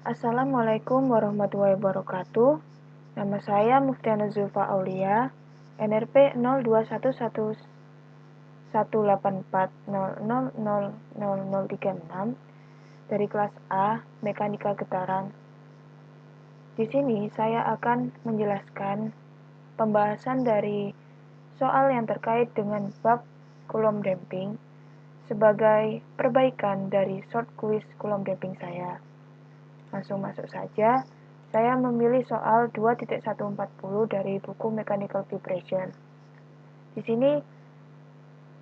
Assalamualaikum warahmatullahi wabarakatuh. Nama saya Muftiana Zulfa Aulia, NRP 02111840000036 dari kelas A, Mekanika Getaran. Di sini saya akan menjelaskan pembahasan dari soal yang terkait dengan bab Coulomb damping sebagai perbaikan dari short quiz Coulomb damping saya. Langsung masuk saja. Saya memilih soal 2.140 dari buku Mechanical Vibration. Di sini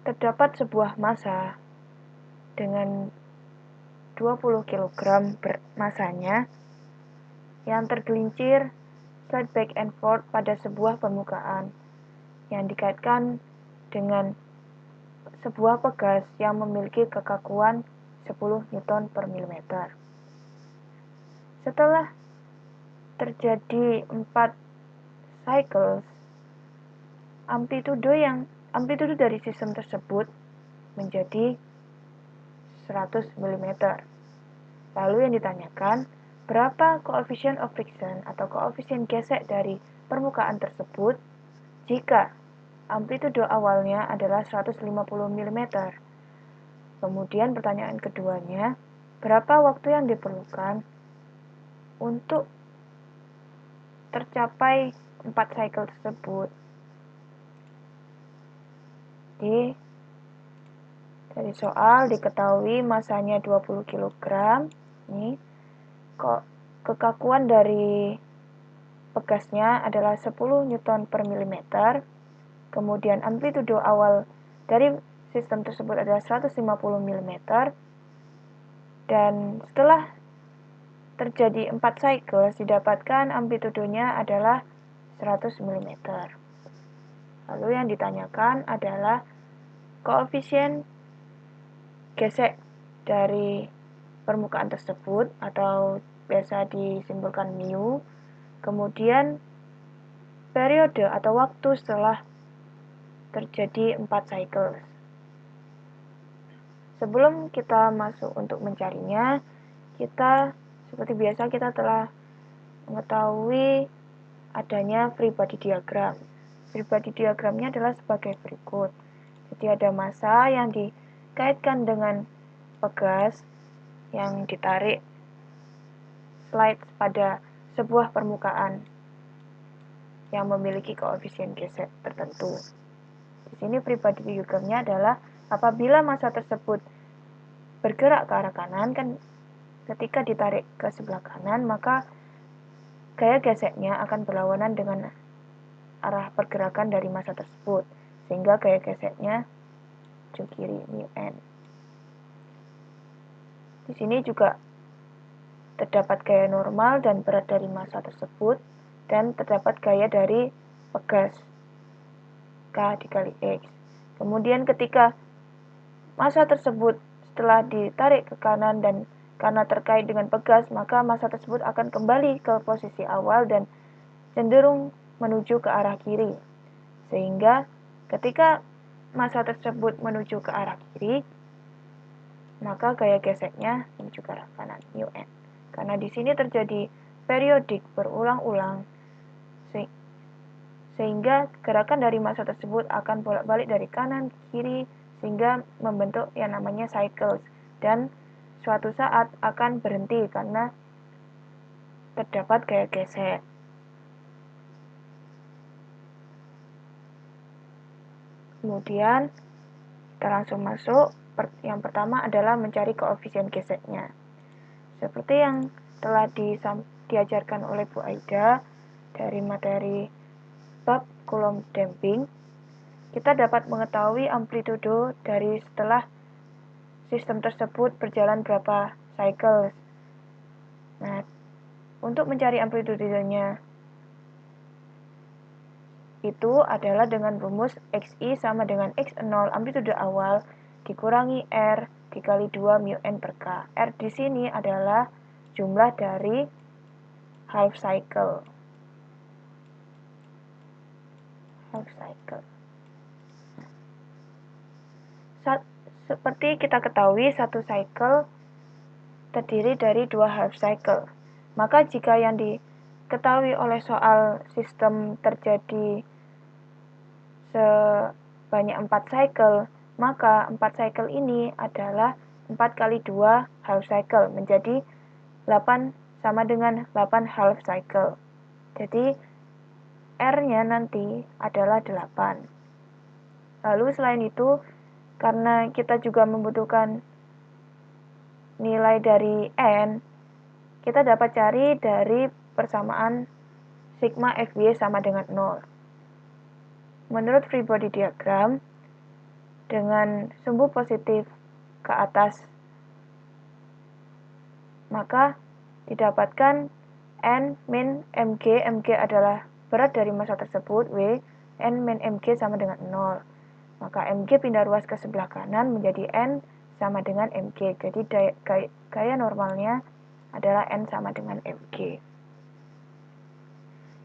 terdapat sebuah massa dengan 20 kg masanya yang tergelincir slide back and forth pada sebuah permukaan yang dikaitkan dengan sebuah pegas yang memiliki kekakuan 10 Newton per milimeter. Setelah terjadi 4 cycles, amplitudo dari sistem tersebut menjadi 100 mm. Lalu yang ditanyakan, berapa coefficient of friction atau koefisien gesek dari permukaan tersebut jika amplitudo awalnya adalah 150 mm. Kemudian pertanyaan keduanya, berapa waktu yang diperlukan untuk tercapai 4 cycle tersebut? Dari soal diketahui masanya 20 kg. Ini kok kekakuan dari pegasnya adalah 10 Newton per milimeter. Kemudian amplitudo awal dari sistem tersebut adalah 150 mm. Dan setelah terjadi 4 cycle, didapatkan amplitudonya adalah 100 mm. Lalu yang ditanyakan adalah koefisien gesek dari permukaan tersebut atau biasa disimbolkan mu. Kemudian periode atau waktu setelah terjadi 4 cycles. Sebelum kita masuk untuk mencarinya, kita seperti biasa kita telah mengetahui adanya free body diagram. Free body diagramnya adalah sebagai berikut. Jadi ada massa yang dikaitkan dengan pegas yang ditarik slide pada sebuah permukaan yang memiliki koefisien gesek tertentu. Di sini free body diagramnya adalah apabila massa tersebut bergerak ke arah kanan, kan ketika ditarik ke sebelah kanan, maka gaya geseknya akan berlawanan dengan arah pergerakan dari massa tersebut, sehingga gaya geseknya ujung kiri mu n. Di sini juga terdapat gaya normal dan berat dari massa tersebut, dan terdapat gaya dari pegas K dikali X. Kemudian ketika massa tersebut setelah ditarik ke kanan dan karena terkait dengan pegas, maka massa tersebut akan kembali ke posisi awal dan cenderung menuju ke arah kiri. Sehingga ketika massa tersebut menuju ke arah kiri, maka gaya geseknya menuju ke arah kanan, mu n. Karena di sini terjadi periodik berulang-ulang, sehingga gerakan dari massa tersebut akan bolak-balik dari kanan ke kiri, sehingga membentuk yang namanya cycles, dan suatu saat akan berhenti karena terdapat gaya gesek. Kemudian kita langsung masuk. Yang pertama adalah mencari koefisien geseknya. Seperti yang telah diajarkan oleh Bu Aida dari materi bab Coulomb damping, kita dapat mengetahui amplitudo dari setelah sistem tersebut berjalan berapa cycles. Nah, untuk mencari amplitudenya itu adalah dengan rumus XI sama dengan X0 amplitudo awal dikurangi R dikali 2 mu n per K. R di sini adalah jumlah dari half cycle. Seperti kita ketahui, satu cycle terdiri dari 2 half cycle. Maka jika yang diketahui oleh soal sistem terjadi sebanyak 4 cycle, maka 4 cycle ini adalah 4 kali 2 half cycle, menjadi 8 sama dengan 8 half cycle. Jadi R-nya nanti adalah 8. Lalu selain itu, karena kita juga membutuhkan nilai dari N, kita dapat cari dari persamaan sigma FY sama dengan 0. Menurut free body diagram, dengan sumbu positif ke atas, maka didapatkan N min mg, mg adalah berat dari massa tersebut, W, N min mg sama dengan 0. Maka mg pindah ruas ke sebelah kanan menjadi N sama dengan mg. Jadi gaya normalnya adalah N sama dengan mg.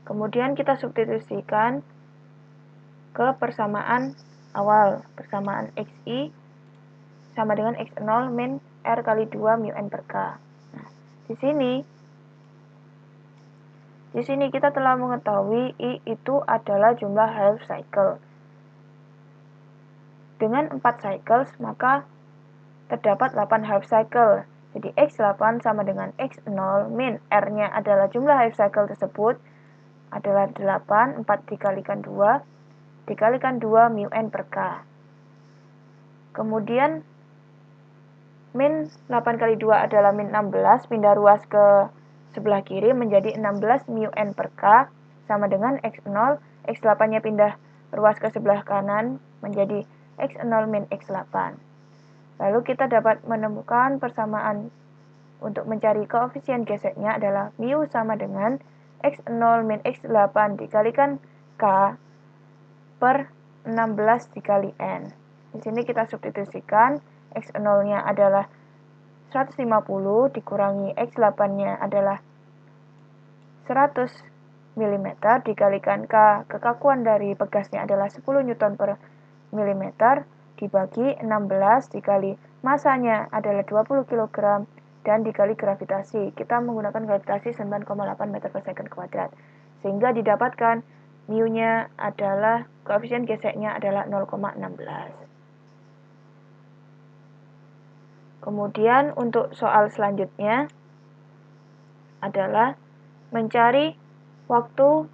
Kemudian kita substitusikan ke persamaan awal, persamaan xi sama dengan x0 min R kali 2 mu n per k. Nah, di sini kita telah mengetahui I itu adalah jumlah half cycle. Dengan 4 cycles, maka terdapat 8 half cycle. Jadi X8 sama dengan X0 min R-nya adalah jumlah half cycle tersebut adalah 8, 4 dikalikan 2, dikalikan 2 mu n per k. Kemudian min 8 kali 2 adalah min 16, pindah ruas ke sebelah kiri menjadi 16 mu n per k sama dengan X0, X8-nya pindah ruas ke sebelah kanan menjadi X0 min X8. Lalu kita dapat menemukan persamaan untuk mencari koefisien geseknya adalah mu sama dengan X0 min X8 dikalikan K per 16 dikali N. Di sini kita substitusikan X0-nya adalah 150 dikurangi X8-nya adalah 100 mm dikalikan K, kekakuan dari pegasnya adalah 10 Newton per mm, dibagi 16 dikali masanya adalah 20 kg dan dikali gravitasi. Kita menggunakan gravitasi 9,8 meter per second kuadrat. Sehingga didapatkan mu-nya adalah, koefisien geseknya adalah 0,16. Kemudian untuk soal selanjutnya adalah mencari waktu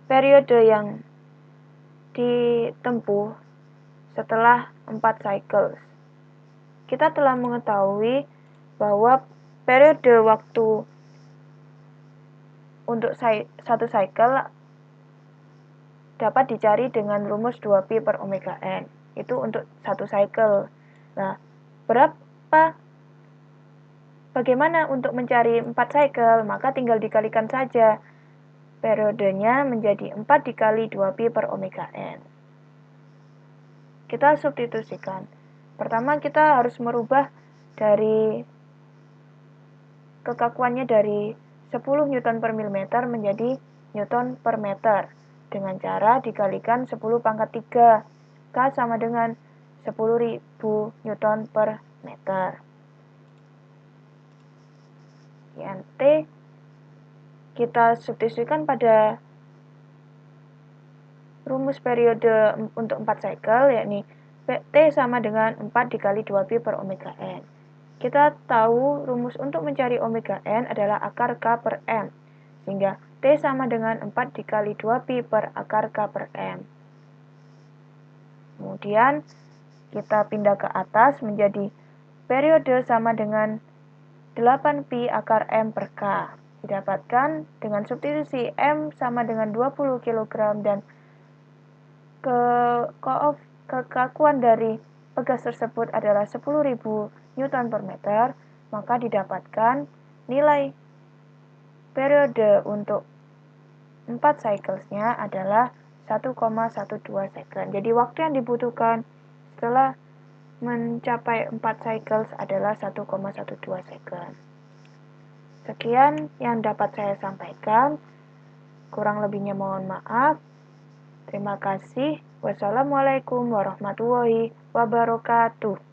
periode yang ditempuh setelah 4 cycles. Kita telah mengetahui bahwa periode waktu untuk satu cycle dapat dicari dengan rumus 2pi per omega n. Itu untuk satu cycle. Nah, bagaimana untuk mencari 4 cycle? Maka tinggal dikalikan saja periodenya menjadi 4 dikali 2pi per omega n. Kita substitusikan. Pertama kita harus merubah dari kekakuannya dari 10 Newton per milimeter menjadi Newton per meter dengan cara dikalikan 10 pangkat 3. K sama dengan 10.000 Newton per meter. Yang T kita substitusikan pada rumus periode untuk 4 cycle, yakni T sama dengan 4 dikali 2pi per omega n. Kita tahu rumus untuk mencari omega n adalah akar K per M, sehingga T sama dengan 4 dikali 2pi per akar K per M. Kemudian kita pindah ke atas menjadi periode sama dengan 8pi akar M per K. Didapatkan dengan substitusi M sama dengan 20 kg dan kekakuan dari pegas tersebut adalah 10.000 Newton per meter, maka didapatkan nilai periode untuk 4 cyclesnya adalah 1,12 second. Jadi waktu yang dibutuhkan setelah mencapai 4 cycles adalah 1,12 second. Sekian yang dapat saya sampaikan. Kurang lebihnya mohon maaf. Terima kasih. Wassalamualaikum warahmatullahi wabarakatuh.